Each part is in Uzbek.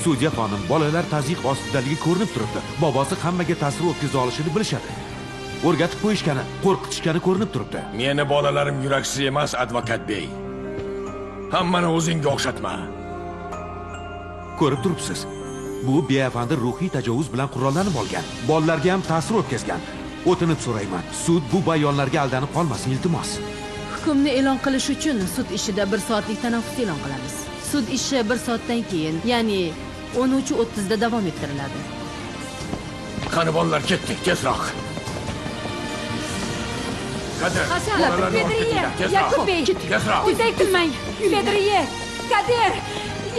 Sudya xonim, bolalar tazyiq ostidaligi ko'rinib turibdi. Bobosi hammaga ta'sir o'tkaza olishini bilishadi. O'rgatib qo'yishgani, qo'rqitishgani ko'rinib turibdi. Meni bolalarim yuraksiz emas, advokat bey. Hammani o'zingga o'xshatma. Ko'rib turibsiz. Bu beafandi ruhiy tajovuz bilan qurollanib olgan. Bolalarga ham ta'sir o'tkazgan. O'tinib so'rayman. Sud bu bayonlarga aldanib qolmasin, iltimos. Hukmni e'lon qilish uchun sud ishida 1 soatlik tanaffus e'lon qilamiz. Sud ishi 1 soatdan keyin, ya'ni 13:30 da davom ettiriladi. Qani bolalar, ketdik, tezroq. Kadir, Bedriye, Yakubbey, o'zay qilmang. Bedriye, Kadir,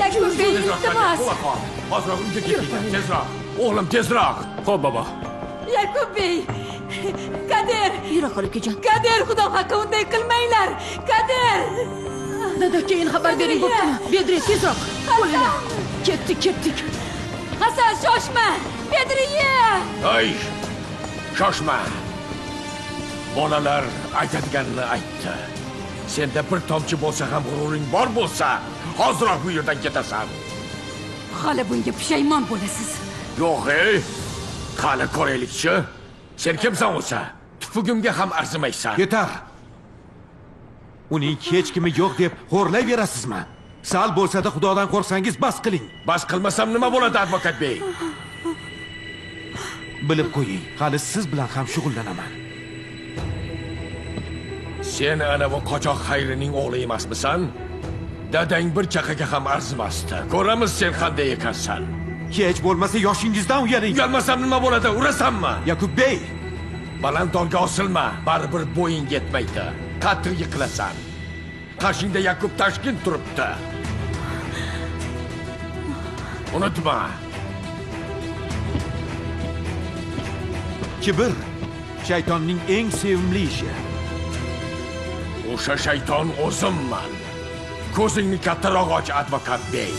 Yakubbey, iltimos. Hozir uyga ketdik, tezroq. O'g'lim, tezroq. Xo'p, bobo. Yakubbey, Kadir. Yura qolib ketgan. Kadir, xudo haqqi unday qilmanglar. Kadir. Dada, keyin xabar bering, bo'ptimi? Bedriye, tezroq. Bo'linglar. Ketdik. Hasan, shoshma. Bedriye. Ay, shoshma. Bolalar aytadiganini aytdi. Senda bir tomchi bo'lsa ham g'ururing bor bo'lsa, hozirroq bu yerdan ketasan. Hali bunga pushaymon bo'lasiz. Yo'q, qani ko'raylikchi. Sen kimsan o'sa? Tufugimga ham arzimaysan. Yetar. Uning hech kimi yo'q deb xo'rlayverasizmi? Sal bo'lsa-da Xudodan qo'rqsangiz bas qiling. Bas qilmasam nima bo'ladi, advokat bey? Bilib qo'ying, hali siz bilan ham shug'ullanaman. Sen ana bu qochoq Xayrining o'g'li emasmisan? Dadang bir chaqaga ham arzimasdi. Ko'ramiz sen qanday ekansan. Hech bo'lmasa yoshingizdan uyaling. Uyalmasam nima bo'ladi? Urasanmi? Yakubbey, balandorga osilma, baribir bo'ying yetmaydi. Qatr yiqilasan. Qarshingda Yakub Tashkin turibdi. Unutma. Kibr shaytonning eng sevimli ishi. O'sha shayton o'zimman. Ko'zingni kattaroq och, advokat bey.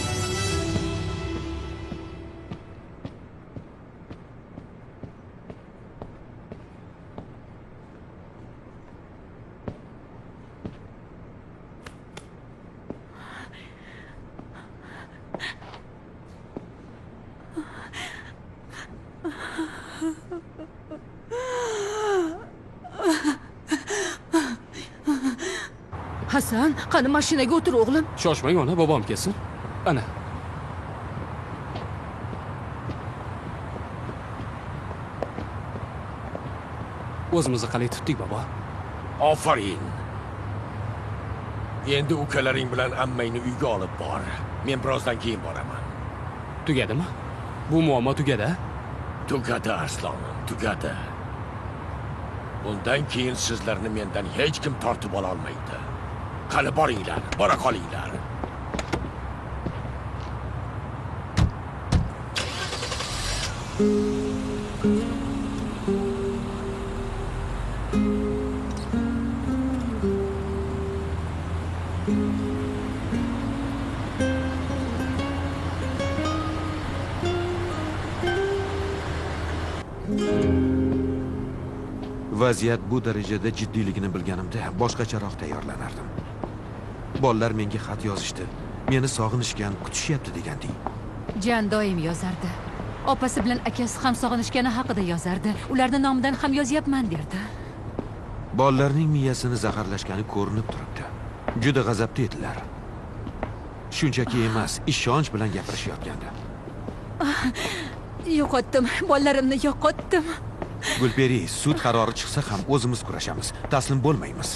Hasan, qani mashinaga o'tir o'g'lim. Shoshmang ona, bobom kelsin. Ana. O'zimizni qalay tutdik, bobo? Ofarin. Endi ukalaring bilan ammangni uyga olib bor. Men birozdan keyin boraman. Tugadimi? Bu muammo tugadi? Tugadi, Arslonim, tugadi. Bundan keyin sizlarni mendan hech kim tortib ola olmaydi. Qani boringlar, bora qolinglar. Vaziyat bu darajada jiddiyligini bilganimda boshqacharoq tayyorlanardim. Bolalar menga xat yozishdi. Meni sog'inishgan, kutishyapti deganding. Jan doim yozardi. Opasi bilan akasi ham sog'inishgani haqida yozardi. Ularning nomidan ham yozyapman derdi. Bolalarning miyasini zaharlashgani ko'rinib turibdi. Juda g'azabda edilar. Shunchaki emas, ishonch bilan gapirishayotgandi. Yo'qotdim, bolalarimni yo'qotdim. Gulperi, sud qarori chiqsa ham o'zimiz kurashamiz. Taslim bo'lmaymiz.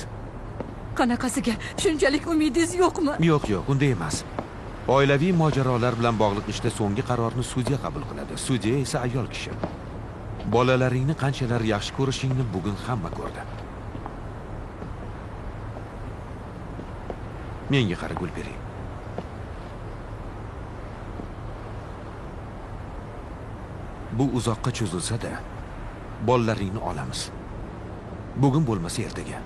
Qanaqasiga? Shunchalik umidingiz yo'qmi? Yo'q, unday emas. Oilaviy mojarolar bilan bog'liq ishda so'nggi qarorni sudya qabul qiladi. Sudya esa ayol kishi. Bolalaringni qanchalar yaxshi ko'rishingni bugun hamma ko'rdi. Menga qara, Gulperi. Bu uzoqqa cho'zilsa-da, bolalaringni olamiz. Bugun bo'lmasa ertaga.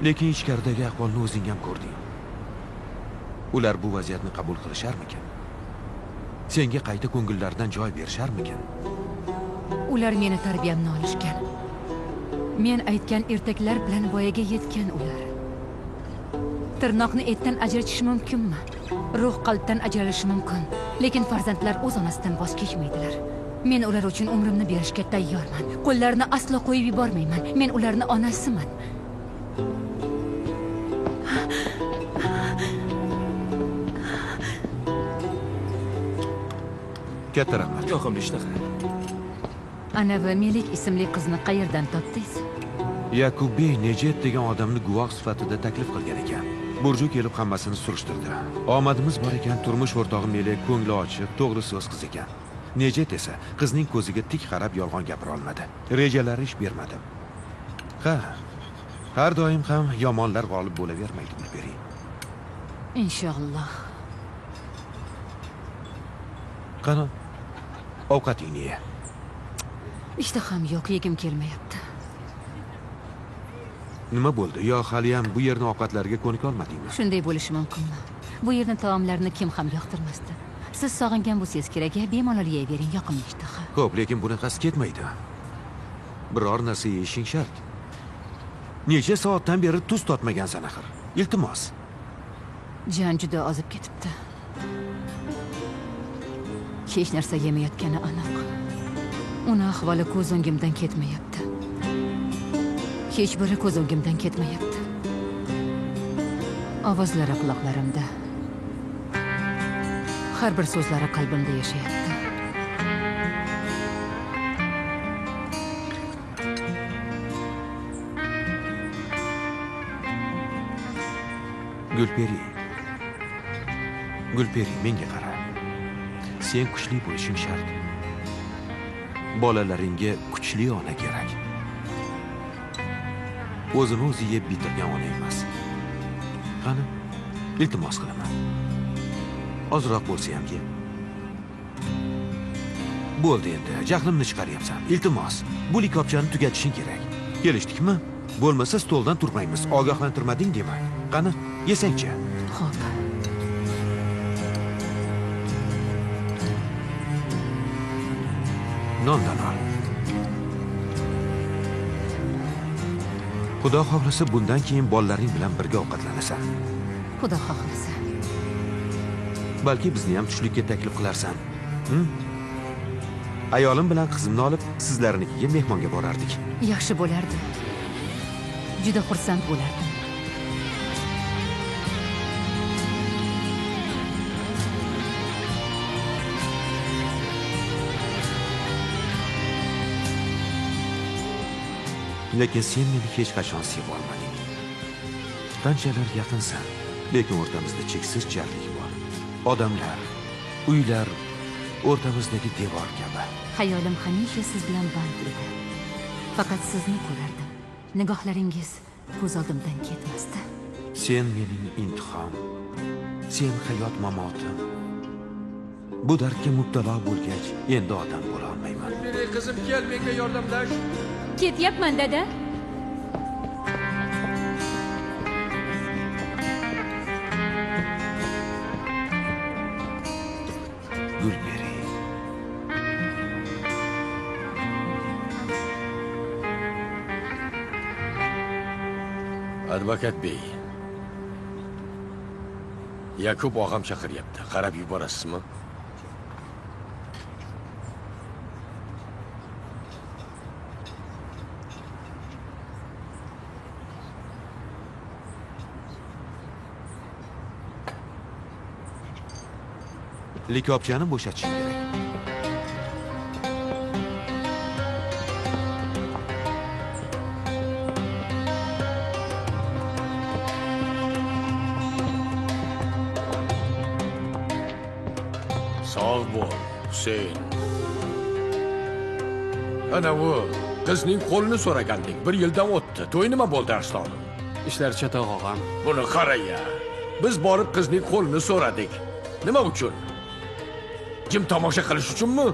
Lekin ichkaridagi ahvolni o'zing ham ko'rding. Ular bu vaziyatni qabul qilisharmikin? Senga qayta ko'ngillaridan joy berisharmikin? Ular meni tarbiyamni olishgan. Men aytgan ertaklar bilan voyaga yetgan ular. Tirnoqni etdan ajratish mumkinmi? Ruh qalbdan ajralishi mumkin, lekin farzandlar o'z onasidan voz kechmaydilar. Men ular uchun umrimni berishga tayyorman. Qo'llarini aslo qo'yib yubormayman. Men ularni onasiman. Katta rahmat. Yoqimli ishtaha. Anavi Melik ismli qizni qayerdan topdingiz? Yakubbey Nejet degan odamni guvoh sifatida taklif qilgan ekan. Burju kelib hammasini surishtirdi. Omadimiz bor ekan, turmush o'rtog'i Melek ko'ngli ochiq, to'g'ri so'z qiz ekan. Nejet esa qizning ko'ziga tik qarab yolg'on gapira olmadi. Rejalari ish bermadi. Har doim ham yomonlar g'olib bo'lavermaydi, Gulperi. Inshaalloh. Qani, ovqatingni ye. Ishtaham yo'q, yegim kelmayapti. Nima bo'ldi? Yo hali ham bu yerning ovqatlariga ko'nika olmadingmi? Shunday bo'lishi mumkinmi? Bu yerning taomlarini kim ham yoqtirmasdi. Siz sog'ingan bo'lsangiz kerak, bemalol yeyavering, yoqimli ishtaha. Xo'p, lekin bunaqasi ketmaydi. Biror narsa yeyishing shart. Necha soatdan beri tuz totmagansan axir. Iltimos. Jon juda ozib ketibdi. Hech narsa yemayotgani aniq. Uni ahvoli ko'z o'ngimdan ketmayapti. Hech biri ko'z o'ngimdan ketmayapti. Ovozlari quloqlarimda. Har bir so'zlari qalbimda yashayapti. Gulperi, menga qara. Sen kuchli bo'lishing shart. Bolalaringga kuchli ona kerak. O'zini o'zi yeb bitirgan ona emas. Qani, iltimos qilaman. Ozroq bo'lsa ham ye. Bo'ldi endi, jahlimni chiqaryapsan. Iltimos, bu likopchani tugatishing kerak. Kelishdikmi? Bo'lmasa stoldan turmaymiz. Ogohlantirmading dema. Qani, yesangchi. Xo'p. Nondan ol. Xudo xohlasa bundan keyin bolalaring bilan birga ovqatlanasan. Xudo xohlasa. Balki bizni ham tushlikka taklif qilarsan. Ayolim bilan qizimni olib, sizlarnikiga mehmonga borardik. Yaxshi bo'lardi. Juda xursand bo'lardim. Lekin sen meni hech qachon sevib olmading. Qanchalar yaqinsan, lekin o'rtamizda cheksiz jarlik bor. Odamlar, uylar o'rtamizdagi devor kabi. Hayolim hamisha siz bilan band edi. Faqat sizni ko'rardim. Nigohlaringiz ko'z oldimdan ketmasdi. Sen mening intihom, sen hayot mamotim. Bu dardga mubtalo bo'lgach, endi odam bo'la olmayman. Meni qizim, kel, menga yordamlash. Ketyapman, dada. Gulperi. Advokat bey. Yakub og'am chaqiryapti. Qarab yuborasizmi? Likopchani bo'shatishing kerak. Sog' bo'l, Husayn. Ana u qizning qo'lini so'ragandik. 1 yildan o'tdi. To'y nima bo'ldi Arstonim? Ishlar chatoq og'am. Buni qara-ya. Biz borib qizning qo'lini so'radik. Nima uchun? Jim tomosha qilish uchunmi?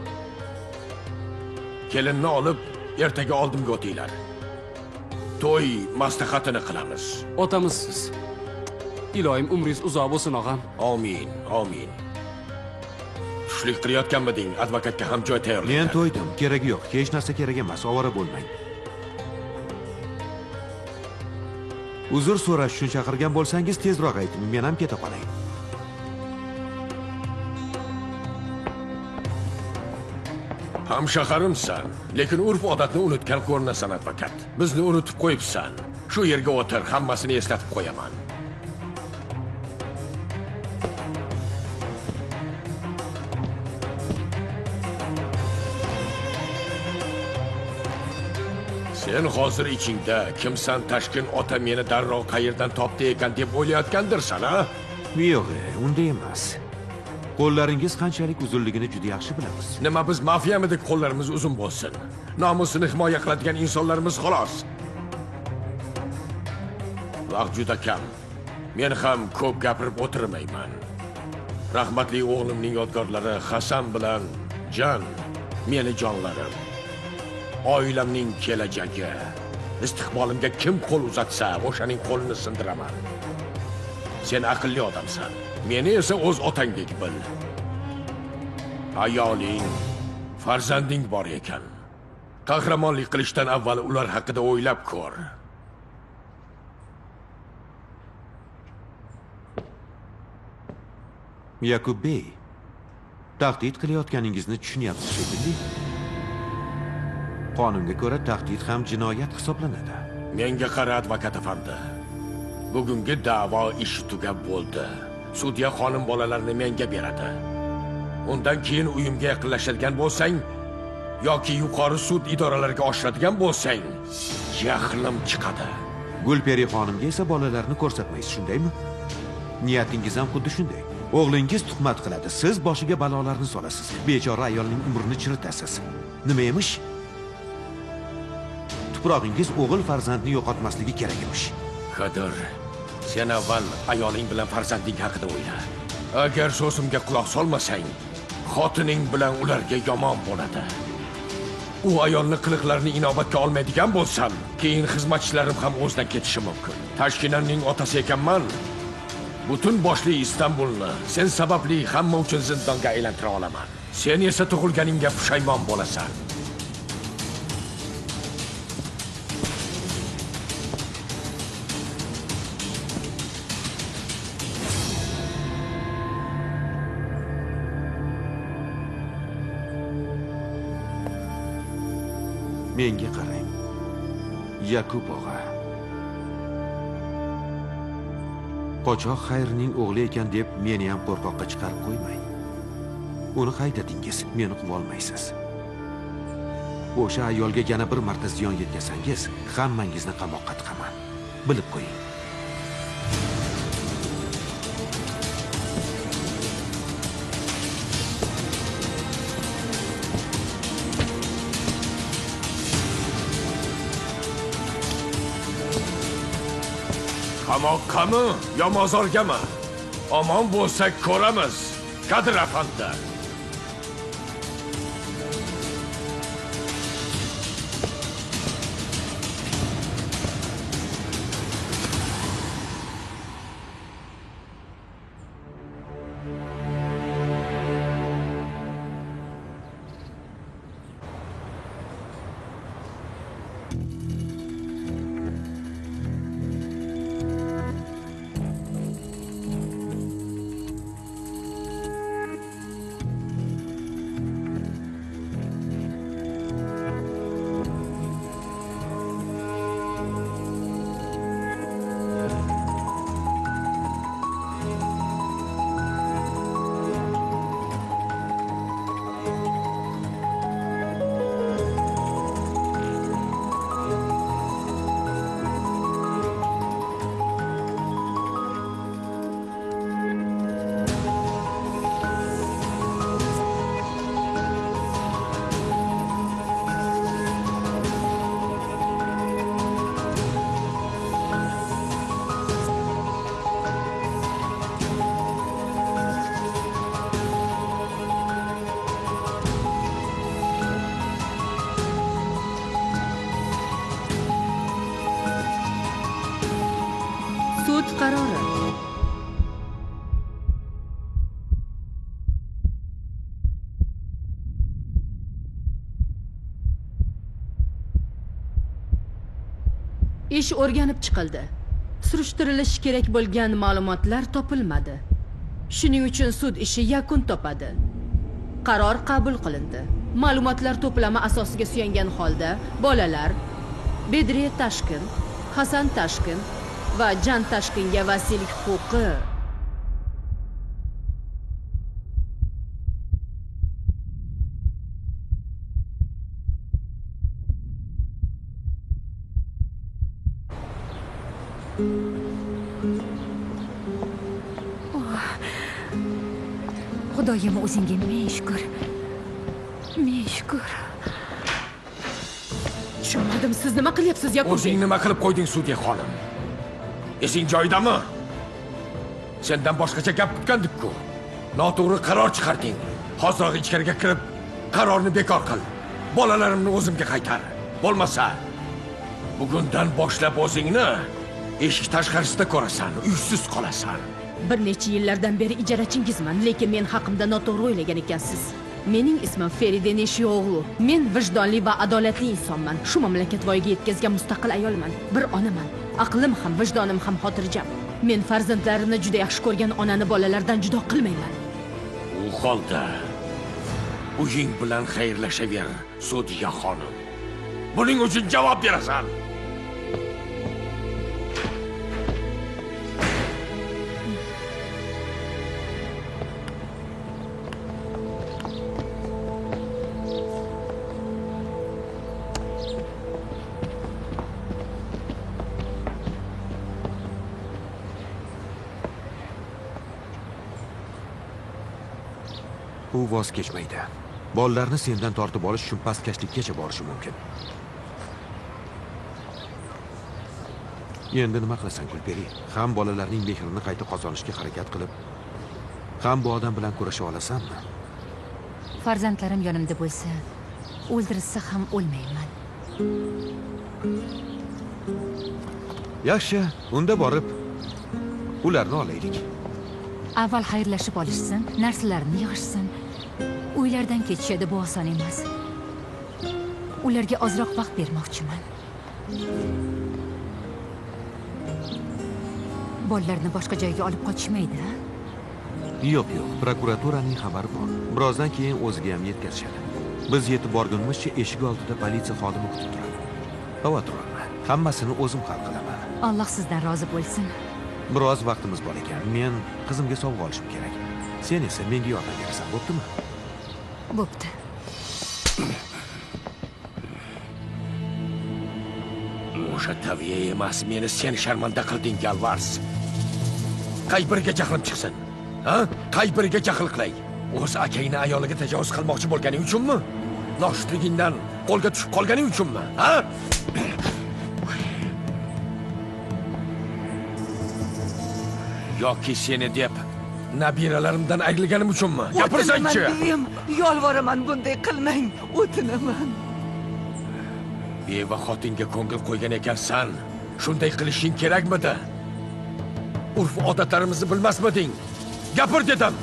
Kelinni olib ertaga oldimga o'tinglar. To'y maslahatini qilamiz. Otamizsiz. Iloyim umringiz uzoq bo'lsin og'am. Amin, amin. Tushlik qilayotganmiding? Advokatga ham joy tayyorlang. Men to'ydim, keragi yo'q. Hech narsa kerak emas, ovora bo'lmang. Uzr so'rash uchun chaqirgan bo'lsangiz tezroq ayting, men ham keta qolay. Hamshaharimsan, lekin urf-odatni unutgan ko'rinasan advokat. Bizni unutib qo'yibsan. Shu yerga o'tir, hammasini eslatib qo'yaman. Sen hozir ichingda kimsan Tashkin ota meni darrov qayerdan topdi ekan deb o'ylayotgandirsan, ha? Yo'q, unda emas. Qo'llaringiz qanchalik uzunligini juda yaxshi bilamiz. Nima biz mafiyamidek qo'llarimiz uzun bo'lsin? Nomusini himoya qiladigan insonlarimiz xolos. Vaqt juda kam. Men ham ko'p gapirib o'tirmayman. Rahmatli o'g'limning yodgorlari Hasan bilan Jan meni jonlarim. Oilamning kelajagi. Istiqbolimga kim qo'l uzatsa, o'shaning qo'lini sindiraman. Sen aqlli odamsan. Meni esa o'z otangdek bil. Ayoling, farzanding bor ekan. Qahramonlik qilishdan avval ular haqida o'ylab ko'r. Yakub bey, tahdid qilayotganingizni tushunyapsiz shekilli. Qonunga ko'ra tahdid ham jinoyat hisoblanadi. Menga qara advokat afandi. Bugungi da'vo ishi tugab bo'ldi. Sudya xonim bolalarini menga beradi. Undan keyin uyimga yaqinlashadigan bo'lsang yoki yuqori sud idoralariga oshiradigan bo'lsang, jahlim chiqadi. Gulperi xonimga esa bolalarni ko'rsatmaysiz, shundaymi? Niyatingiz ham xuddi shunday. O'g'lingiz tuhmat qiladi, siz boshiga balolarni solasiz. Bechora ayolning umrini chiritasiz. Nima emish? Tuprog'ingiz o'g'il farzandni yo'qotmasligi kerak emish. Qadir, sen avval ayoling bilan farzanding haqida o'yla. Agar so'zimga quloq solmasang, xotining bilan ularga yomon bo'ladi. U ayolni qiliqlarini inobatga olmaydigan bo'lsam, keyin xizmatchilarim ham o'zdan ketishi mumkin. Tashkinanning otasi ekanman. Butun boshli Istanbulni sen sababli hamma uchun zindonga aylantira olaman. Sen esa tug'ilganingga pushaymon bo'lasan. Menga qarang. Yakub og'a. Qochoq Xayrning o'g'li ekan deb meni ham qo'rqoqqa chiqarib qo'ymang. Uni haydadingiz, meni quvib olmaysiz. O'sha ayolga yana bir marta ziyon yetkazsangiz, hammangizni qamoqqa tiqaman. Bilib qo'ying. Qamoqqami yo mozorgami? Omon bo'lsak ko'ramiz. Qadir afandi. Sud qarori. Ish o'rganib chiqildi. Surishtirilishi kerak bo'lgan ma'lumotlar topilmadi. Shuning uchun sud ishi yakun topadi. Qaror qabul qilindi. Ma'lumotlar to'plami asosiga suyangan holda bolalar Bedriya Tashkin, Hasan Tashkin va Jan Tashkinga vasiylik huquqi Xudoyim o'zingga ming shukr. Ming shukr. tushunmadim. Siz nima qilyapsiz, Yakub? O'zing nima qilib qo'yding, sudya xonim? Esing joyidami? Sendan boshqacha gap kutgandik-ku. Noto'g'ri qaror chiqarding. Hozir ichkariga kirib, qarorni bekor qil. Bolalarimni o'zimga qaytar. Bo'lmasa, bugundan boshlab o'zingni eshik tashqarisida ko'rasan, uysiz qolasan. Bir necha yillardan beri ijarachingizman, lekin men haqimda noto'g'ri o'ylagan ekansiz. Mening ismim Feride Neshiyog'lu. Men vijdonli va adolatli insonman. Shu mamlakat voyaga yetkazgan mustaqil ayolman. Bir onaman. Aqlim ham, vijdonim ham xotirjam. Men farzandlarimni juda yaxshi ko'rgan onani bolalardan judo qilmayman. U holda uying bilan xayrlashaver, sudya xonim. Buning uchun javob berasan. U voz kechmaydi. Bolalarni sendan tortib olish uchun pastkashlikkacha borishi mumkin. Endi nima qilasan, Gulperi? Ham bolalarning mehrini qayta qozonishga harakat qilib, ham bu odam bilan kurasha olasanmi? Farzandlarim yonimda bo'lsa, o'ldirsa ham o'lmayman. Yaxshi, unda borib ularni olaylik. Avval xayrlashib olishsin, narsalarini yig'ishsin. Uylardan ketishadi, bu oson emas. Ularga ozroq vaqt bermoqchiman. Bolalarni boshqa joyga olib qochishmaydi. Yo'q, prokuraturaning xabari bor. Birozdan keyin o'ziga ham yetkazishadi. Biz yetib borgunimizcha eshik oldida politsiya xodimi kutib turadi. Xavotir olma. Hammasini o'zim hal qilaman. Alloh sizdan rozi bo'lsin. Biroz vaqtimiz bor ekan. Men qizimga sovg'a olishim kerak. Sen esa menga yordam berasan, bo'ptimi? Bo'pti. O'sha tabiiy emas, meni sen sharmanda qilding, Galvars. Qay biriga jahlim chiqsin? Ha? Qay biriga jahl qilay? O'z akangni ayoliga tajovuz qilmoqchi bo'lganing uchunmi? Noshudligingdan qo'lga tushib qolganing uchunmi? Ha? Yoki seni deb nabiralarimdan ayrilganim uchunmi? Gapirsangchi. Yolvoraman, bunday qilmang, o'tinaman. Beva xotinga ko'ngil qo'ygan ekansan. Shunday qilishing kerakmidi? Urf odatlarimizni bilmasmiding? Gapir dedim.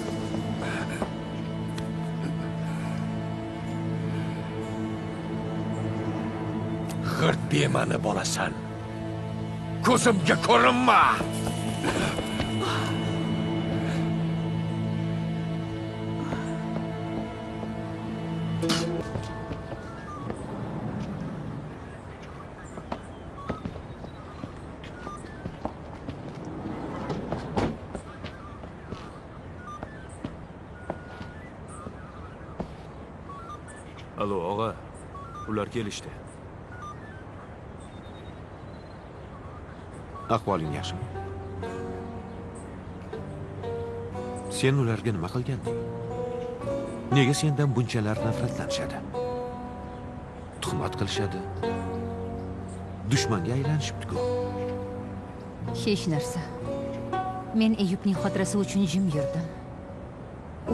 G'irt bemani bolasan. Ko'zimga ko'rinma. Alo, og'a. Ular kelishdi. Ahvoling yaxshimi? Sen ularga nima qilganding? Nega sendan bunchalar nafratlanishadi? Tuhmat qilishadi. Dushmanga aylanishibdi-ku. Hech narsa. Men Eyubning xotirasi uchun jim yurdim.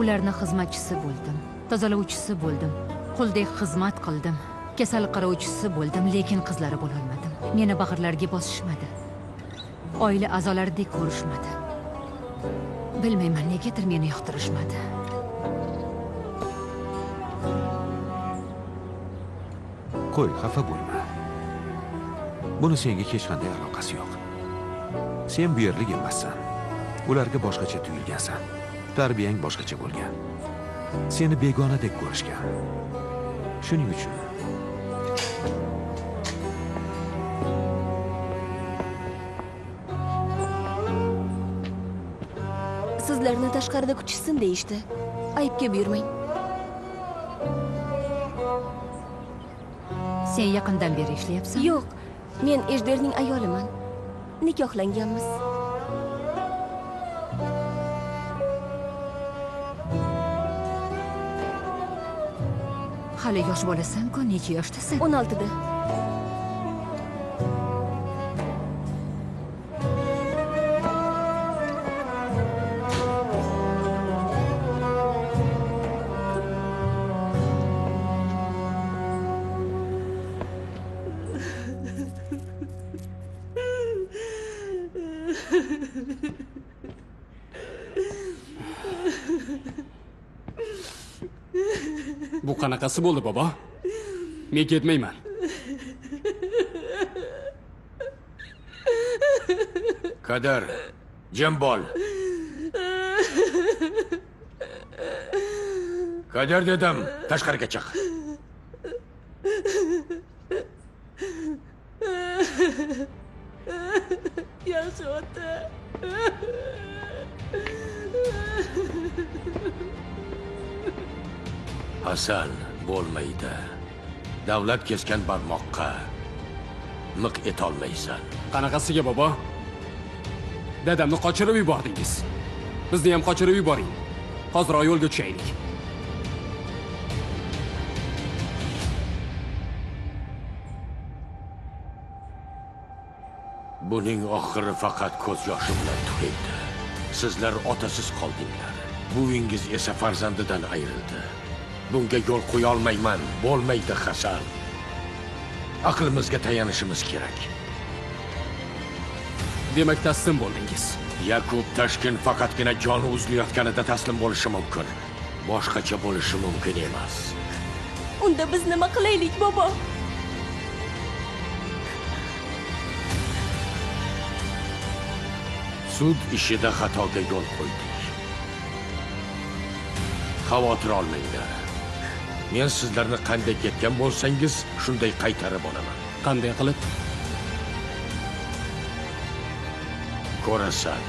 Ularning xizmatchisi bo'ldim, tozalovchisi bo'ldim, quldek xizmat qildim, kasal qarovchisi bo'ldim, lekin qizlari bo'la olmadim. Meni bag'irlariga bosishmadi. Oila a'zolaridek ko'rishmadi. Bilmayman, negadir meni yoqtirishmadi. Qo'y, xafa bo'lma. Buni senga hech qanday aloqasi yo'q. Sen bu yerlik emassan. Ularga boshqacha tuyulgansan. Tarbiyang boshqacha bo'lgan. Seni begonadek ko'rishgan. Shuning uchun Sizlarni tashqarida kutishsin deyishdi. Aybga buyurmang. Sen yaqindan beri ishlayapsan? Yo'q, men Ejderning ayoliman. Nikohlanganmiz. Hali yosh bolasan-ku, necha yoshdasan? 16da. Bu qanaqasi bo'ldi, bobo? Men ketmayman. Kadir, jim bo'l. Kadir dedim, tashqariga chiq. Yaxshi ota. Hasan bo'lmaydi. Davlat kesgan barmoqqa miq etolmaysan. Qanaqasiga, bobo? Dadamni qochirib yubordingiz. Bizni ham qochirib yuboring. Hozir yo'lga tushaylik. Buning oxiri faqat ko'z yoshi bilan tugaydi. Sizlar otasiz qoldinglar. Buvingiz esa farzandidan ayrildi. Bunga yo'l qo'ya olmayman. Bo'lmaydi, Hasan. Aqlimizga tayanishimiz kerak. Demak, taslim bo'ldingiz. Yakub Tashkin faqatgina joni uzilayotganida taslim bo'lishi mumkin. Boshqacha bo'lishi mumkin emas. Unda biz nima qilaylik, bobo? Sud ishida xatoga yo'l qo'ydik. Xavotir olmanglar. Men sizlarni qanday ketgan bo'lsangiz, shunday qaytarib olaman. Qanday qilib? Ko'rasan.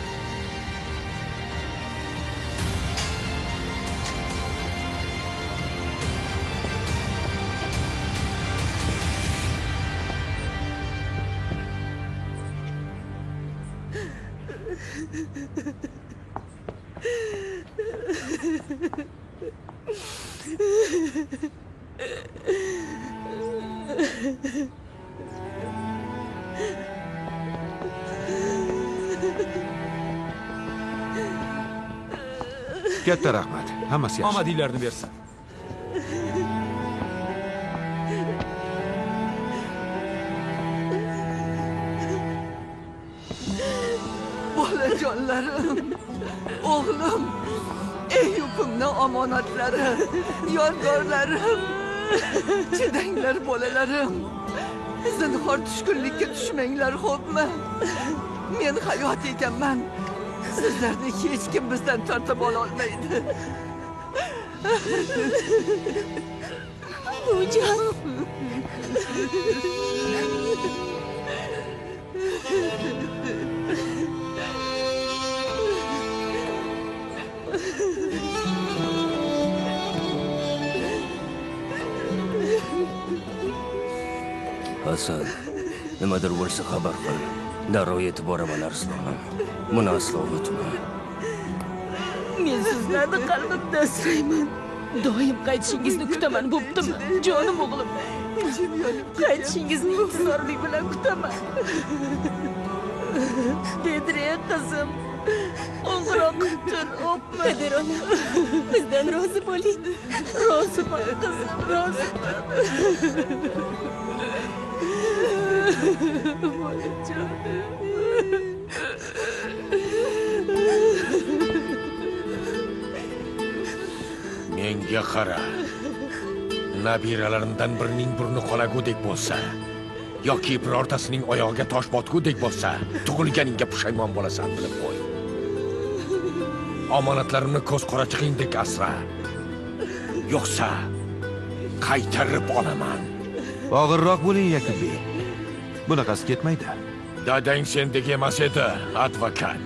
katta rahmat. Hammasi yaxshi. Omadinglarni bersin. Bolajonlarim, o'g'lim, Eyyubimning omonatlari, yodgorlarim. Chidanglar bolalarim. Zinhor tushkunlikka tushmanglar, xo'pmi? Men hayot ekanman. Sizlarni hech kim bizdan tortib ola olmaydi. Bujon. Hasan, nimadir bo'lsa xabar qil. Darrov yetib boraman Arslonim. Buni aslo unutma. Men sizlarni qalbimda asrayman. Doim qaytishingizni kutaman, bo'ptimi? Jonim o'g'lim. Qaytishingizni intizorlik bilan kutaman. Bedriya qizim. Qo'ng'iroq qilib tur, o'pma. Kadir ona, bizdan rozi bo'ling. Rozi bo'l qizim, rozi bo'l. Menga qara. Nabiralarimdan birining burni qolagudek bo'lsa, yoki birortasining oyog'iga tosh botgudek bo'lsa, tug'ilganingga pushaymon bo'lasan, bilib qo'y. Omonatlarimni ko'z qorachig'ingdek asra. Yo'qsa qaytarib olaman. Og'irroq bo'ling, Yakubbek. Bunaqasi ketmaydi. Dadang sendek emas edi, advokat.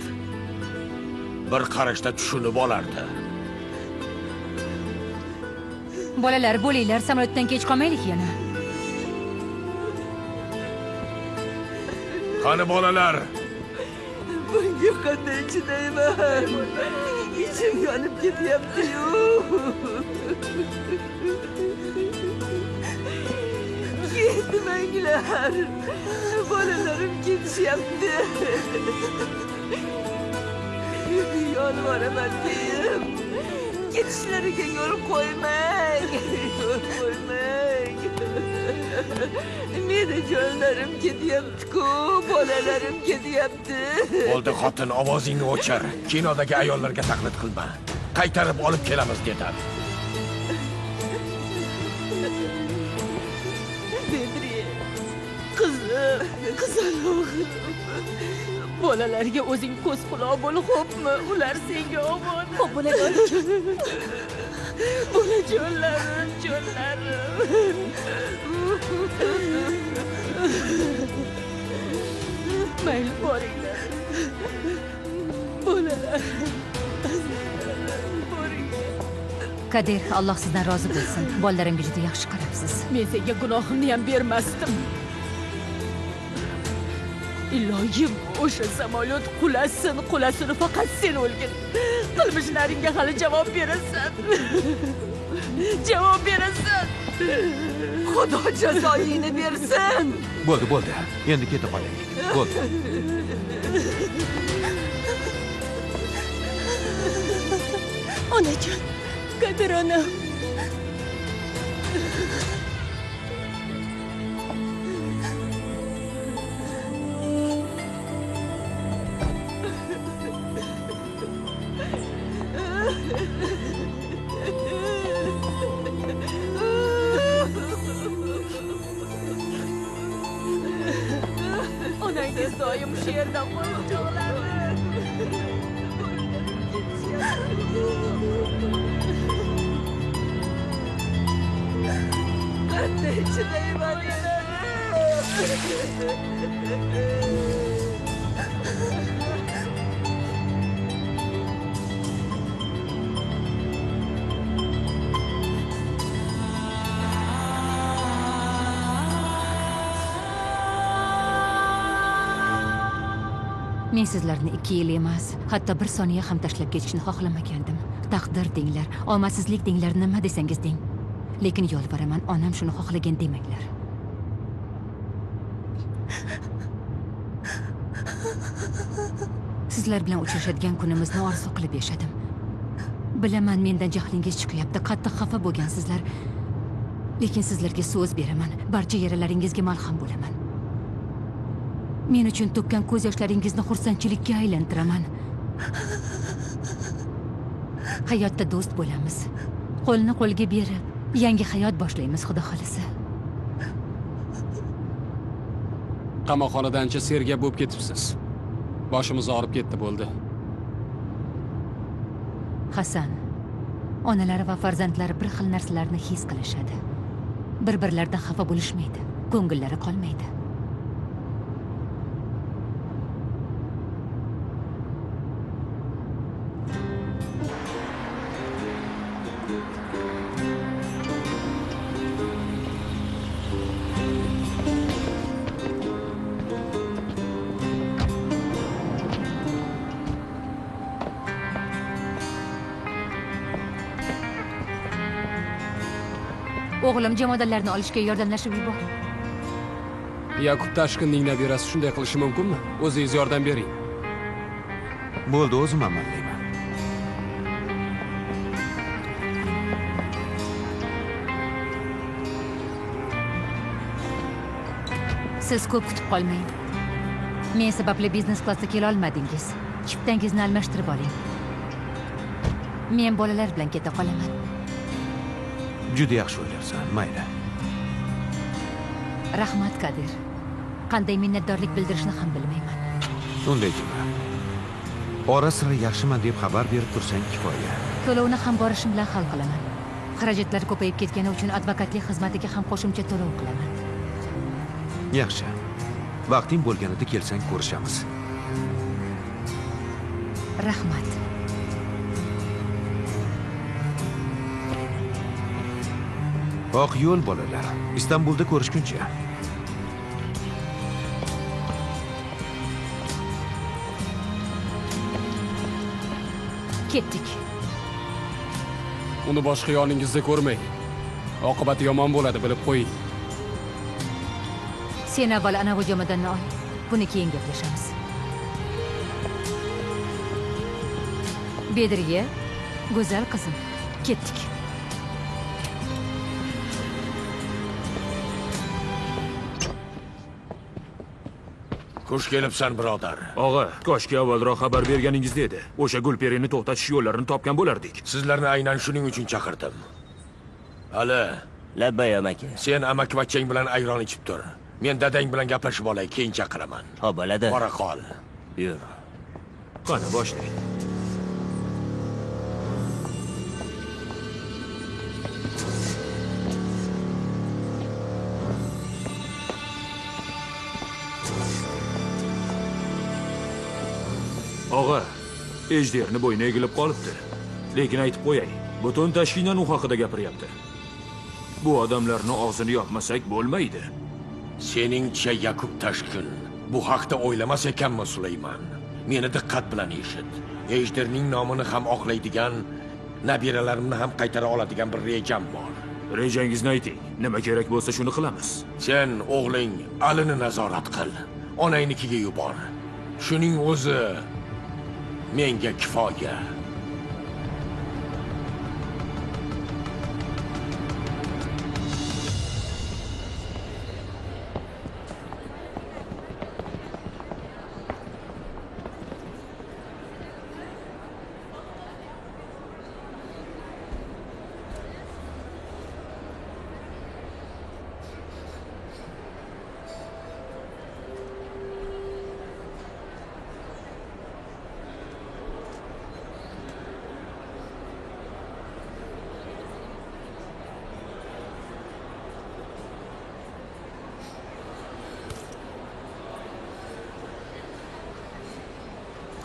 Bir qarashda tushunib olardi. Bolalar, bo'linglar, samolyotdan kech qolmaylik yana. Qani bolalar, Bunga qanday chidayman? Ichim yonib ketyapti-yu. Ketmanglar. Bolalarim ketishyapti. Yolvoraman deyim. Ketishlariga yo'l qo'ymang. Yo'l qo'ymang. Meni jonlarim ketyapti-ku, bolalarim ketyapti. bo'ldi xotin, ovozingni o'chir. Kinodagi ayollarga taqlid qilma. Qaytarib olib kelamiz dedim. Bedri, qizaloq. Bolalarga o'zing ko'z quloq bo'l, xo'pmi? Ular senga omon. Xo'p, bolajon. Bolajonlarim, jonlarim. Mayli, boringlar. Bolalar. Boringlar. Kadir, Alloh sizdan rozi bo'lsin. Bolalarimga juda yaxshi qarabsiz. Men senga gunohimni ham bermasdim. Iloyim, o'sha samolyot qulasin, faqat sen o'lgin. Qilmishlaringga hali javob berasan. Javob berasan. Xudo jazoingni bersin. Bo'ldi. Endi ketib qolaylik. Bo'ldi. Onajon, Kadir onam. Onangiz doim shu yerda qo'yib Qanday chidayman Men sizlarni 2 yil emas, hatto 1 soniya ham tashlab ketishni xohlamagandim. Taqdir denglar, omadsizlik denglar, nima desangiz deng. Lekin yolboraman, onam shuni xohlagan demanglar. Sizlar bilan uchrashadigan kunimizni orzu qilib yashadim. Bilaman, mendan jahlingiz chiqyapti, qattiq xafa bo'lgansizlar. Lekin sizlarga so'z beraman, barcha yaralaringizga malham bo'laman. Men uchun to'kkan ko'z yoshlaringizni xursandchilikka aylantiraman. Hayotda do'st bo'lamiz. Qo'lni qo'lga berib, yangi hayot boshlaymiz, xudo xolisa. Qamoqxonada ancha sergap bo'lib ketibsiz. Boshimiz og'rib ketdi bo'ldi. Hasan, onalari va farzandlari bir xil narsalarni his qilishadi. Bir-birlaridan xafa bo'lishmaydi, ko'ngillari qolmaydi. O'g'lim, jamoadlarni olishga yordamlashib yubor. Yakub Tashqinning nabirasi shunday qilishi mumkinmi? O'zingiz yordam bering. Bo'ldi, o'zim amallayman. Siz ko'p kutib qolmang. Men sababli biznes klassda kela olmadingiz. Chiptangizni almashtirib oling. Men bolalar bilan keta qolaman. Juda yaxshi o'ylarsan, mayli. Rahmat, Kadir. Qanday minnatdorlik bildirishni ham bilmayman. Unday dema. Ora-sira yaxshiman deb xabar berib tursang kifoya. To'lovni ham borishim bilan hal qilaman. Xarajatlar ko'payib ketgani uchun advokatlik xizmatiga ham qo'shimcha to'lov qilaman. Yaxshi. Vaqting bo'lganida kelsang ko'rishamiz. Rahmat. Oq yo'l bolalar. Istanbulda ko'rishguncha. Ketdik. Uni boshqa yoningizda ko'rmang. Oqibati yomon bo'ladi, bilib qo'ying. Sen avval anavi jomadonni ol. Buni keyin gaplashamiz. Bedriye, go'zal qizim, ketdik. Xush kelibsan, birodar. Og'a, koshki avvalroq xabar berganingizda edi. O'sha Gulperini to'xtatish yo'llarini topgan bo'lardik. Sizlarni aynan shuning uchun chaqirdim. Ali, Labbay amaki. sen amakivachchang bilan ayron ichib tur. Men dadang bilan gaplashib olay, keyin chaqiraman. Xo'p, bo'ladi. Bora qol. Yur. Qani boshlang. Og'a, ejderni bo'yni egilib qolibdi. Lekin aytib qo'yay, butun tashkilot u haqida gapiryapti. Bu odamlarni og'zini yopmasak bo'lmaydi. Seningcha Yakub Tashkin bu haqda o'ylamas ekanmi, Sulayman? Meni diqqat bilan eshit. Ejderning nomini ham oqlaydigan, nabiralarimni ham qaytara oladigan bir rejam bor. Rejangizni ayting. Nima kerak bo'lsa shuni qilamiz. Sen o'g'ling Alini nazorat qil. Onangnikiga yubor. Shuning o'zi menga kifoya.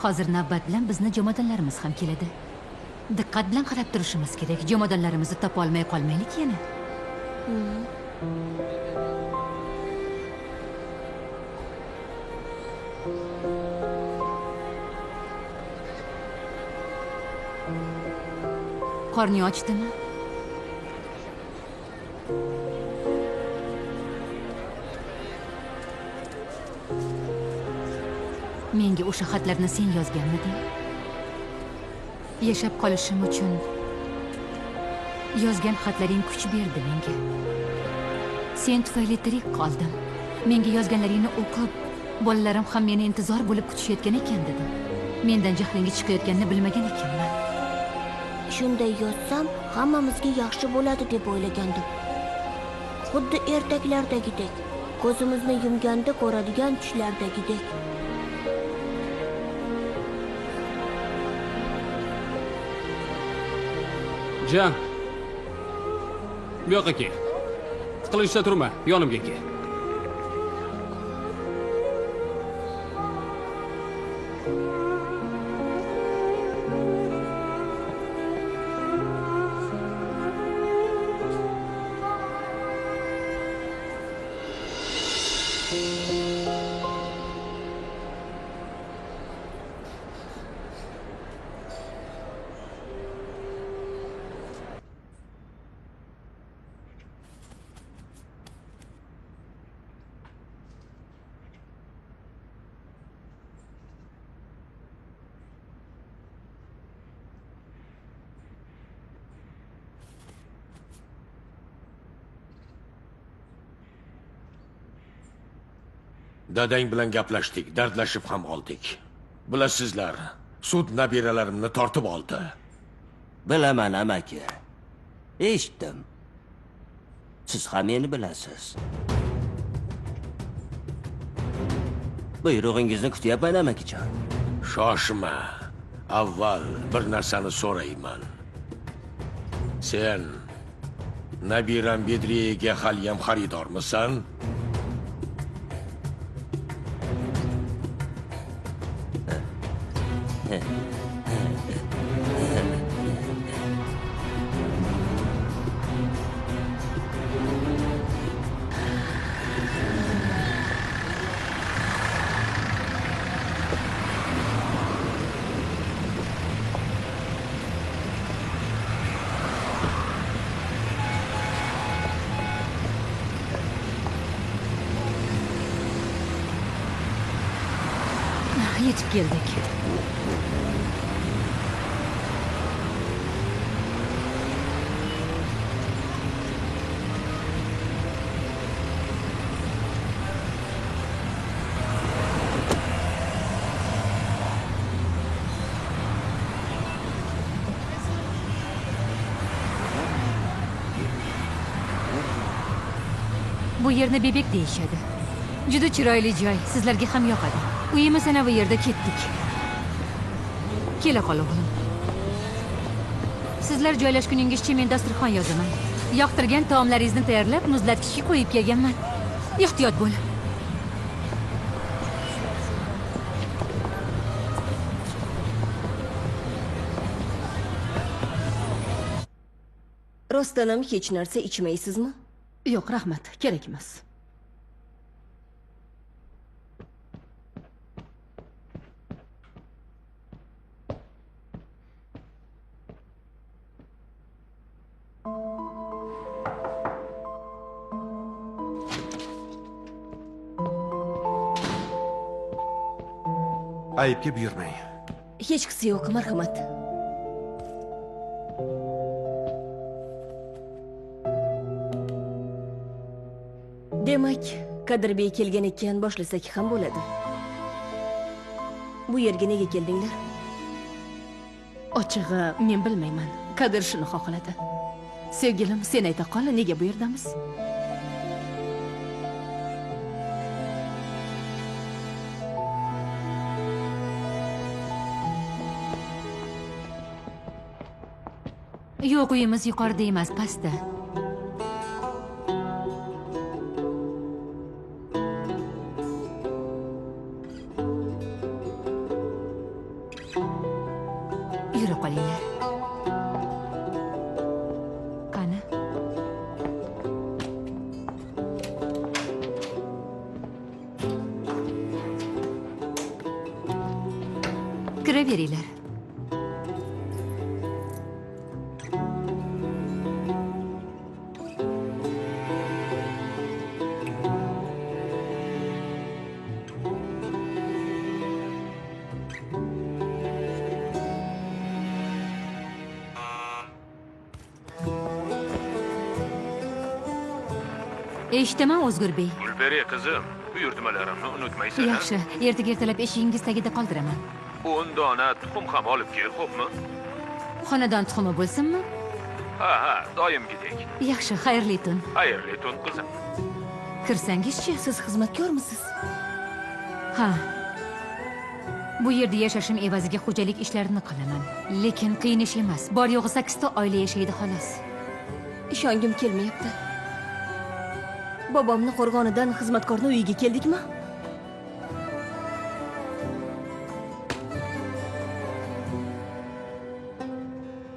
Hozir navbat bilan bizni jomadonlarimiz ham keladi. Diqqat bilan qarab turishimiz kerak. Jomadonlarimizni topa olmay qolmaylik yana. Qorni ochdimi? Menga o'sha xatlarni sen yozganmiding? Yashab qolishim uchun yozgan xatlaring kuch berdi menga. Sen tufayli tirik qoldim. Menga yozganlaringni o'qib, bolalarim ham meni intizor bo'lib kutishayotgan ekan dedim. Mendan jahlinga chiqayotganini bilmagan ekanman. Shunday yozsam, hammamizga yaxshi bo'ladi deb o'ylagandim. Xuddi ertaklardagidek, ko'zimizni yumganda ko'radigan tushlardagidek. Jan. Bu yoqqa kel. Tiqilinchda turma, yonimga kel. Dadang bilan gaplashdik, dardlashib ham oldik. Bilasizlar, sud nabiralarimni tortib oldi. Bilaman amaki. Eshitdim. Siz ham meni bilasiz. Buyrug'ingizni kutyapman amakijon. Shoshma. Avval bir narsani so'rayman. Sen Nabiram Bedriyaga haliyam xaridormisan? Yetib keldik. Bu yerni bebek deyishadi. Juda chiroyli joy, sizlarga ham yoqadi. Uyimiz ana bu yerda ketdik. Kela qol o'g'lim. Sizlar joylashguningizcha men dasturxon yozaman. Yoqtirgan taomlaringizni tayyorlab, muzlatgichga qo'yib kelganman. Ehtiyot bo'l. Rostdan ham hech narsa ichmaysizmi? Yo'q, rahmat, kerak emas. Aybga buyurmang. Hechqisi yo'q, marhamat. Demak, Qadirbek kelgan ekan, boshlasak ham bo'ladi. Bu yerga nega keldinglar? Ochig'i, men bilmayman. Qadir shuni xohladi. Sevgilim, sen ayta qol, nega bu yerdamiz? Yo'q, uyimiz yuqorida emas, pastda. Yura qolinglar. Qani? Kiraveringlar. Eshitaman, O'zgurbek. Gulberiya qizim, buyurtmalarimni unutmaysan. Yaxshi, ertaga ertalab eshigingiz tagida qoldiraman. 10 dona tuxum ham olib kel, xo'pmi? Xonadon tuxumi bo'lsinmi? Ha, doimgidek. Yaxshi, xayrli tun. Xayrli tun qizim. Kirsangizchi? Siz xizmatkormisiz? Ha. Bu yerda yashashim evaziga xo'jalik ishlarini qilaman. Lekin qiyin ish emas. Bor yo'g'i 8 ta oila yashaydi xolos. Ishongim kelmayapti. Bobomni qo'rg'onidan xizmatkorning uyiga keldikmi?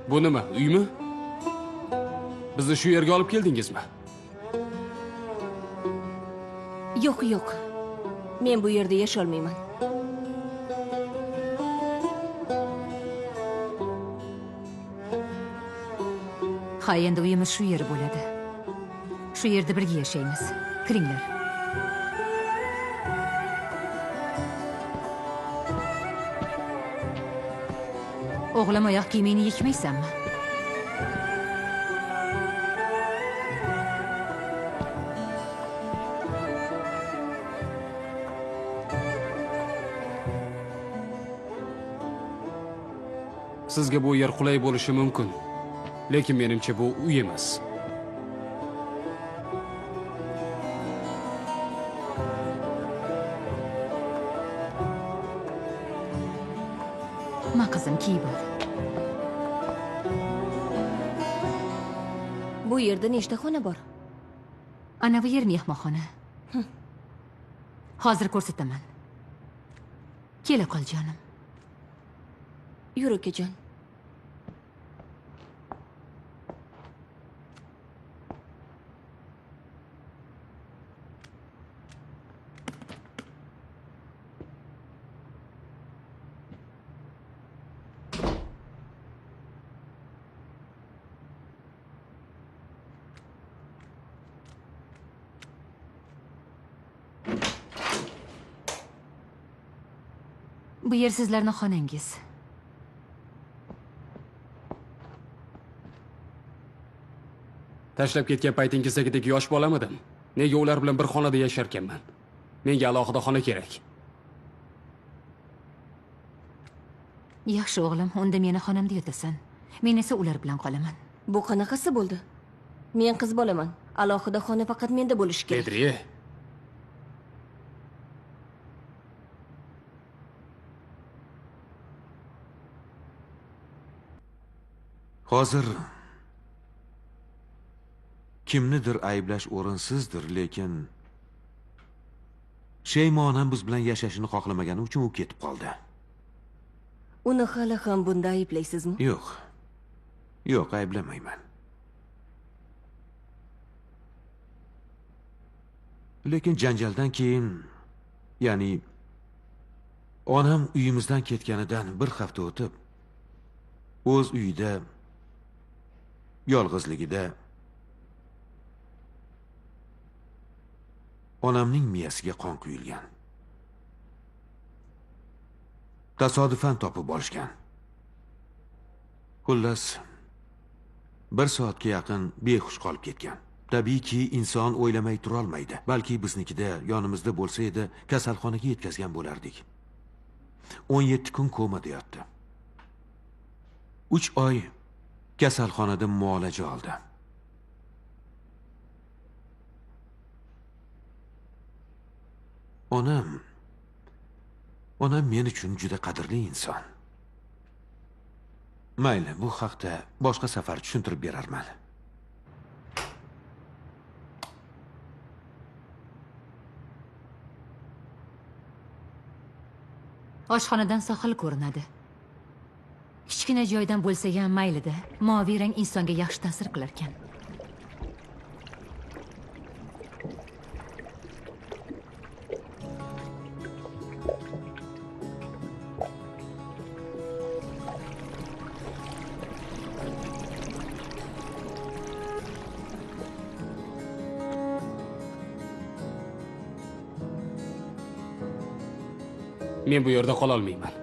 Bu nima, uymi? Bizni shu yerga olib keldingizmi? Yo'q, yo'q. Men bu yerda yasha olmayman. Ha, endi uyimiz shu yer bo'ladi. Shu yerda birga yashaymiz. Kiringlar. O'g'lim, oyoq kiyimingni yechmaysanmi? Sizga bu yer qulay bo'lishi mumkin. Lekin menimcha bu uy emas. Ma qizim, kiyib ol. Bu yerda nechta xona bor? Anavi yer mehmonxona. Hozir ko'rsataman. Kela qol jonim. Yur ukajon. Bu yer sizlarning xonangiz. Tashlab ketgan paytingizdagidek yosh bolamidim. Nega ular bilan bir xonada yasharkanman? Menga alohida xona kerak. Yaxshi o'g'lim, unda meni xonamda yotasan. Men esa ular bilan qolaman. Bu qanaqasi bo'ldi? Men qiz bolaman. Alohida xona faqat menda bo'lishi kerak. Bedriye. Hozir kimnidir ayblash o'rinsizdir, lekin Sheymo onam biz bilan yashashini xohlamagani uchun u ketib qoldi. Uni hali ham bunda ayblaysizmi? Yo'q. Yo'q, ayblamayman. Lekin janjaldan keyin, ya'ni onam uyimizdan ketganidan bir hafta o'tib, o'z uyida yolg'izligida onamning miyasiga qon quyilgan. Tasodifan topib olishgan. Xullas, bir soatga yaqin behush qolib ketgan. Tabiiyki, inson o'ylamay tura olmaydi. Balki biznikida yonimizda bo'lsa edi, kasalxonaga yetkazgan bo'lardik. 17 kun komada yotdi. 3 oy kasalxonada muolaja oldi. Onam men uchun juda qadrli inson. Mayli, bu haqda boshqa safar tushuntirib berarman. Oshxonadan sohil ko'rinadi. Kichkina joydan bo'lsa ham maylida. Moviy rang insonga yaxshi ta'sir qilar ekan. Men bu yerda qola olmayman.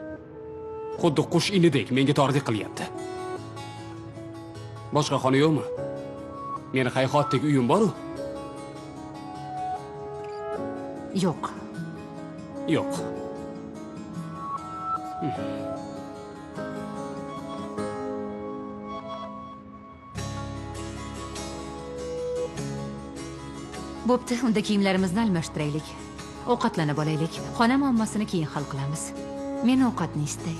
Xuddi qush inidek menga tordek qilyapti. Boshqa xona yo'qmi? Meni hayhotdek uyim bor-ku? Yo'q. Yo'q. Bo'pti, unda kiyimlarimizni almashtiraylik. Ovqatlanib olaylik. Xona muammosini keyin hal qilamiz. Men ovqatni istay.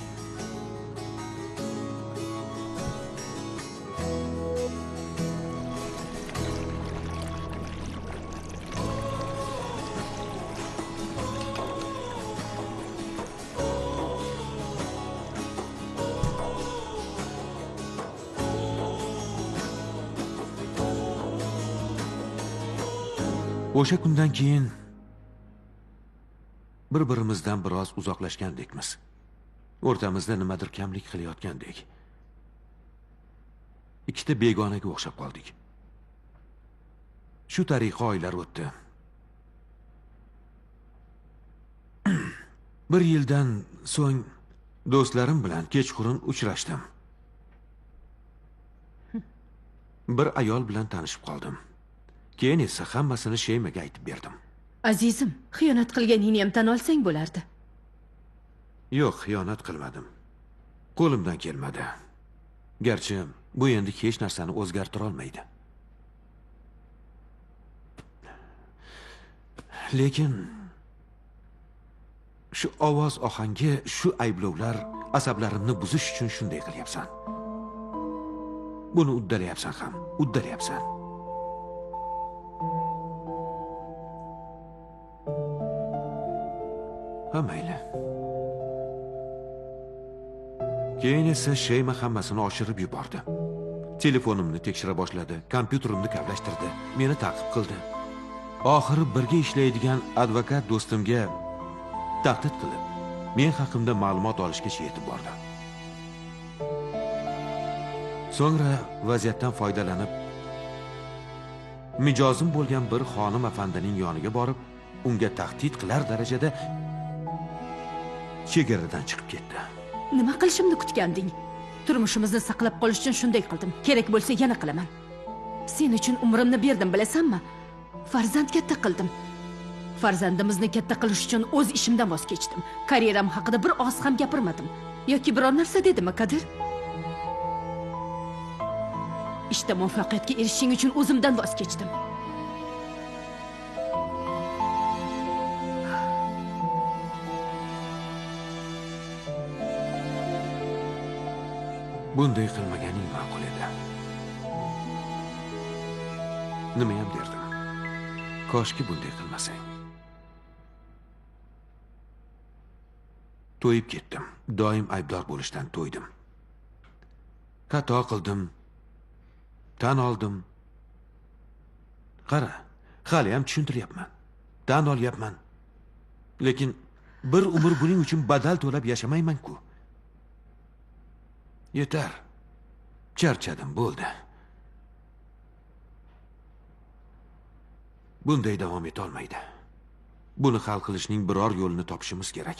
O'sha kundan keyin bir-birimizdan biroz uzoqlashgandekmiz. O'rtamizda nimadir kamlik qilayotgandek. Ikkita begonaga o'xshab qoldik. Shu tariqa oylar o'tdi. 1 yildan so'ng do'stlarim bilan kechqurun uchrashdim. Bir ayol bilan tanishib qoldim. Keyin esa hammasini Sheymaga aytib berdim. Azizim, xiyonat qilganingni ham tan olsang bo'lardi. Yo'q, xiyonat qilmadim. Qo'limdan kelmadi. Garchi bu endi hech narsani o'zgartira olmaydi. Lekin shu ovoz ohangi, shu ayblovlar asablarimni buzish uchun shunday qilyapsan. Buni uddalayapsan ham, uddalayapsan. Ha, mayli. Keyin esa Sheyma hammasini oshirib yubordi. Telefonimni tekshira boshladi, kompyuterimni kavlashtirdi, meni ta'qib qildi. Oxiri birga ishlaydigan advokat do'stimga tahdid qilib, men haqimda ma'lumot olishgacha yetib bordi. So'ngra vaziyatdan foydalanib, mijozim bo'lgan bir xonim afandining yoniga borib, unga tahdid qilar darajada chegaradan chiqib ketdi. Nima qilishimni kutganding? Turmushimizni saqlab qolish uchun shunday qildim. Kerak bo'lsa yana qilaman. Sen uchun umrimni berdim, bilasanmi? Farzand katta qildim. Farzandimizni katta qilish uchun o'z ishimdan voz kechdim. Karyeram haqida bir oz ham gapirmadim. Yoki biror narsa dedimmi, Kadir? Ishda muvaffaqiyatga erishishing uchun o'zimdan voz kechdim. Bunday qilmaganing ma'qul edi. Nima ham derdim? Koshki bunday qilmasang. To'yib ketdim. Doim aybdor bo'lishdan to'ydim. Xato qildim. Tan oldim. Qara, hali ham tushuntiryapman. Tan olyapman. Lekin bir umr buning uchun badal to'lab yashamayman-ku. Yetar. Charchadim, bo'ldi. Bunday davom eta olmaydi. Buni hal qilishning biror yo'lini topishimiz kerak.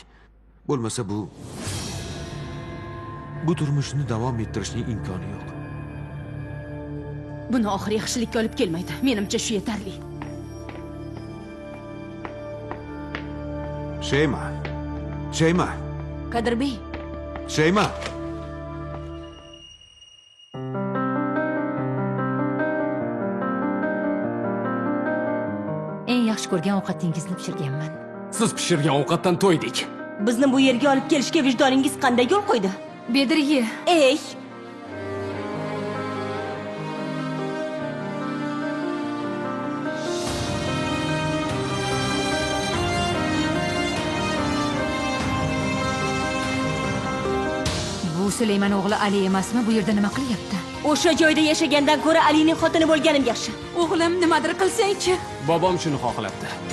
Bo'lmasa bu turmushni davom ettirishning imkoni yo'q. Buni oxir yaxshilikka olib kelmaydi. Menimcha shu yetarli. Sheyma. Qadirbey, Sheyma. Eng yaxshi ko'rgan ovqatingizni pishirganman. Siz pishirgan ovqatdan to'ydik. bizni bu yerga olib kelishga vijdoningiz qanday yo'l qo'ydi? Bedriye. Ey! Bu Suleyman o'g'li Ali emasmi? Bu yerda nima qilyapti? O'sha joyda yashagandan ko'ra Alining xotini bo'lganim yaxshi. O'g'lim nimadir qilsang-chi? Bobom shuni xohlabdi.